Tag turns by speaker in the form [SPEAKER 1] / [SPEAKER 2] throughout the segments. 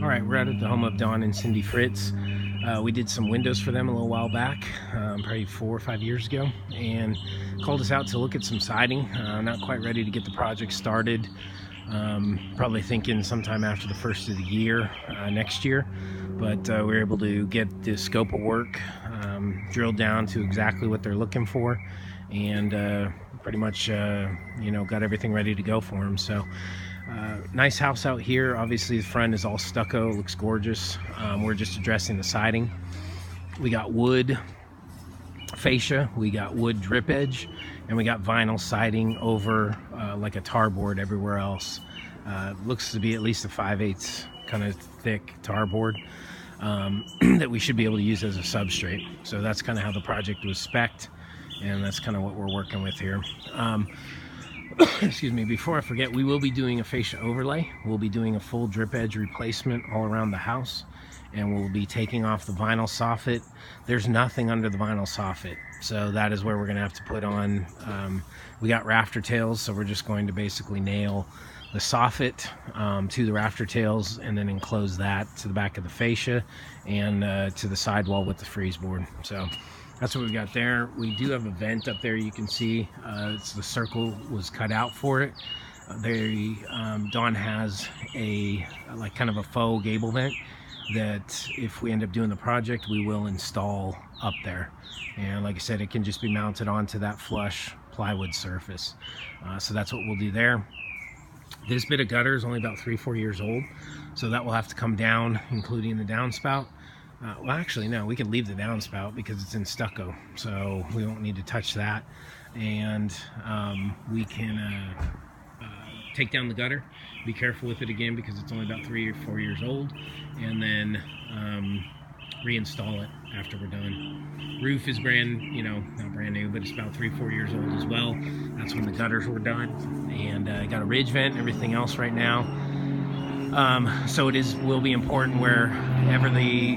[SPEAKER 1] All right, we're out at the home of Don and Cindy Fritz. We did some windows for them a little while back, probably 4 or 5 years ago, and called us out to look at some siding. Not quite ready to get the project started. Probably thinking sometime after the first of the year, next year. But we were able to get the scope of work drilled down to exactly what they're looking for, and pretty much, got everything ready to go for them. So. Nice house out here. Obviously the front is all stucco, looks gorgeous. We're just addressing the siding. We got wood fascia, we got wood drip edge, and we got vinyl siding over like a tar board everywhere else. Looks to be at least a 5/8 kind of thick tar board that we should be able to use as a substrate. So that's kind of how the project was spec'd, and that's kind of what we're working with here. Excuse me, before I forget, we will be doing a fascia overlay. We'll be doing a full drip edge replacement all around the house, and we'll be taking off the vinyl soffit. There's nothing under the vinyl soffit, so that is where we're going to have to put on. We got rafter tails, so we're just going to basically nail the soffit to the rafter tails and then enclose that to the back of the fascia and to the sidewall with the freeze board. So that's what we've got there. We do have a vent up there, you can see. It's the circle was cut out for it. Don has a like kind of a faux gable vent that if we end up doing the project, we will install up there. And like I said, it can just be mounted onto that flush plywood surface. So that's what we'll do there. This bit of gutter is only about 3-4 years old, so that will have to come down, including the downspout. Well, actually, no, we can leave the downspout because it's in stucco, so we won't need to touch that. And we can take down the gutter. Be careful with it again because it's only about 3 or 4 years old, and then reinstall it after we're done. Roof is not brand new, but it's about 3-4 years old as well. That's when the gutters were done. And I got a ridge vent and everything else right now. So will be important wherever the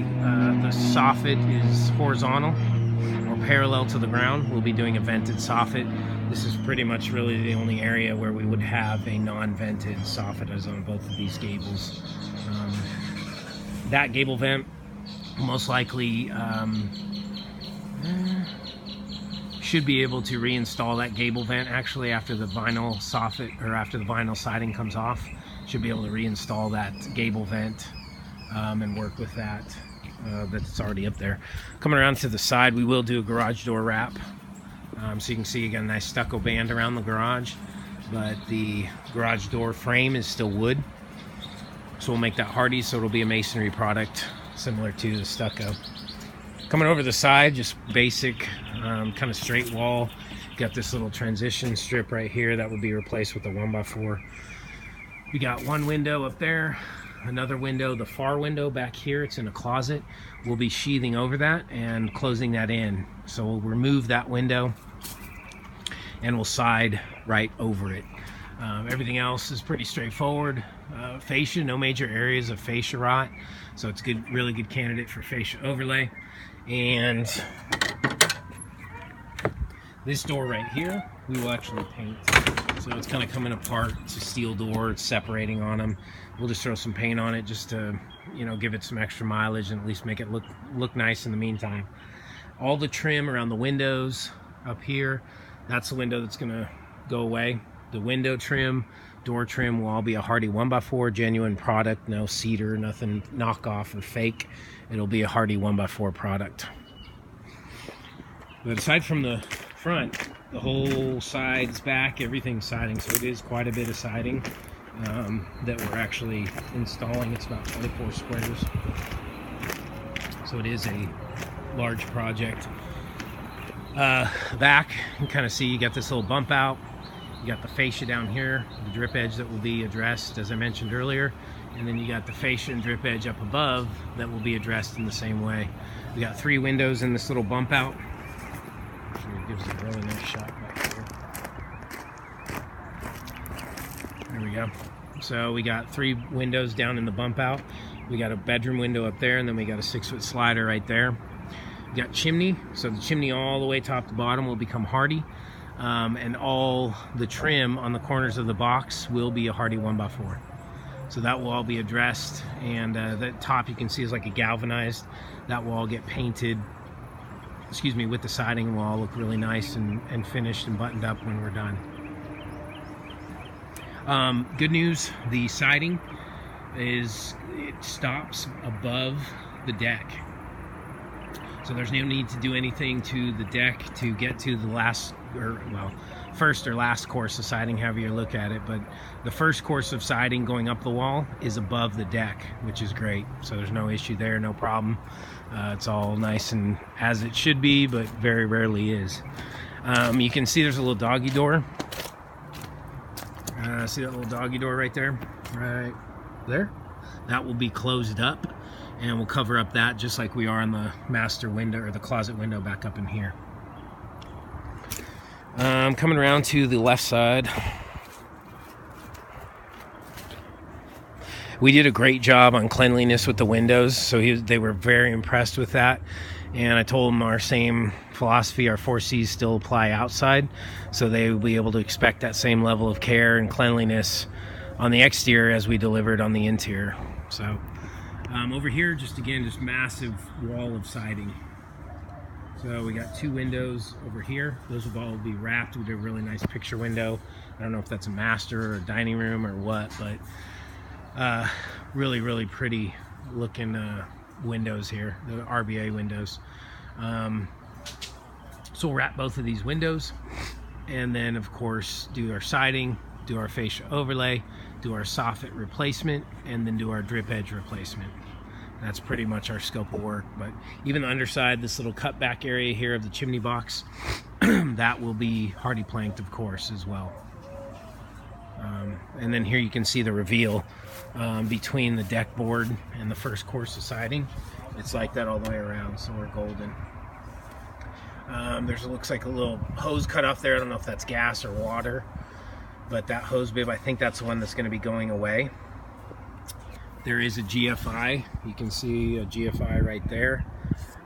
[SPEAKER 1] soffit is horizontal or parallel to the ground, we'll be doing a vented soffit. This is pretty much really the only area where we would have a non-vented soffit as on both of these gables. That gable vent most likely should be able to reinstall that gable vent actually after the vinyl soffit or after the vinyl siding comes off. Should be able to reinstall that gable vent and work with that that's already up there. Coming around to the side, we will do a garage door wrap. So you can see you got a nice stucco band around the garage, but the garage door frame is still wood. So we'll make that Hardie, so it'll be a masonry product similar to the stucco. Coming over the side, just basic kind of straight wall. Got this little transition strip right here that will be replaced with a 1x4. We got one window up there, another window, the far window back here, it's in a closet. We'll be sheathing over that and closing that in. So we'll remove that window and we'll side right over it. Everything else is pretty straightforward. Fascia, no major areas of fascia rot, so it's good, really good candidate for fascia overlay. And this door right here, we will actually paint. So it's kind of coming apart. It's a steel door. It's separating on them. We'll just throw some paint on it just to, give it some extra mileage and at least make it look nice in the meantime. All the trim around the windows up here, that's the window that's going to go away. The window trim, door trim will all be a Hardie 1x4 genuine product. No cedar, nothing knockoff or fake. It'll be a Hardie 1x4 product. But aside from the front, the whole sides, back, everything's siding, so it is quite a bit of siding that we're actually installing. It's about 24 squares, so it is a large project. Back, you can kind of see you got this little bump out. You got the fascia down here, the drip edge that will be addressed as I mentioned earlier, and then you got the fascia and drip edge up above that will be addressed in the same way. We got 3 windows in this little bump out. It gives a really nice shot back here. There we go. So we got 3 windows down in the bump out. We got a bedroom window up there, and then we got a 6-foot slider right there. We got chimney, so the chimney all the way top to bottom will become Hardie. And all the trim on the corners of the box will be a Hardie 1x4. So that will all be addressed, and the top you can see is like a galvanized. That will all get painted, excuse me, with the siding. Will all look really nice and finished and buttoned up when we're done. Good news, the siding it stops above the deck. So there's no need to do anything to the deck to get to the last, or well, first or last course of siding, however you look at it. But the first course of siding going up the wall is above the deck, which is great. So there's no issue there, no problem. It's all nice and as it should be, but very rarely is. You can see there's a little doggy door. See that little doggy door right there? Right there? That will be closed up, and we'll cover up that just like we are on the master window, or the closet window back up in here. Coming around to the left side, we did a great job on cleanliness with the windows, so they were very impressed with that. And I told them our same philosophy, our 4 C's still apply outside, so they will be able to expect that same level of care and cleanliness on the exterior as we delivered on the interior. So over here, just massive wall of siding. So we got 2 windows over here. Those will all be wrapped. We did a really nice picture window. I don't know if that's a master or a dining room or what, but really, really pretty looking windows here, the RBA windows. So we'll wrap both of these windows, and then of course do our siding, do our fascia overlay, do our soffit replacement, and then do our drip edge replacement. That's pretty much our scope of work. But even the underside, this little cut back area here of the chimney box, that will be Hardie planked, of course, as well. And then here you can see the reveal between the deck board and the first course of siding. It's like that all the way around, so we're golden. There's, it looks like a little hose cut off there. I don't know if that's gas or water, but that hose bib, I think that's the one that's going to be going away. There is a GFI. You can see a GFI right there,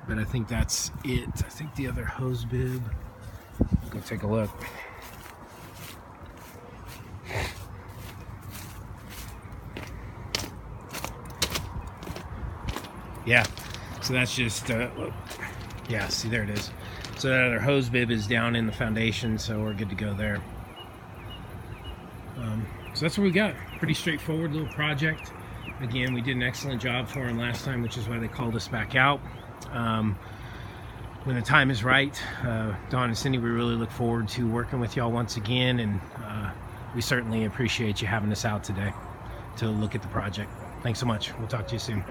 [SPEAKER 1] but I think that's it. I think the other hose bib, go take a look. Yeah, so that's just, yeah, see, there it is. So that other hose bib is down in the foundation, so we're good to go there. So that's what we got. Pretty straightforward little project. Again, we did an excellent job for them last time, which is why they called us back out. When the time is right, Don and Cindy, we really look forward to working with y'all once again, and we certainly appreciate you having us out today to look at the project. Thanks so much. We'll talk to you soon.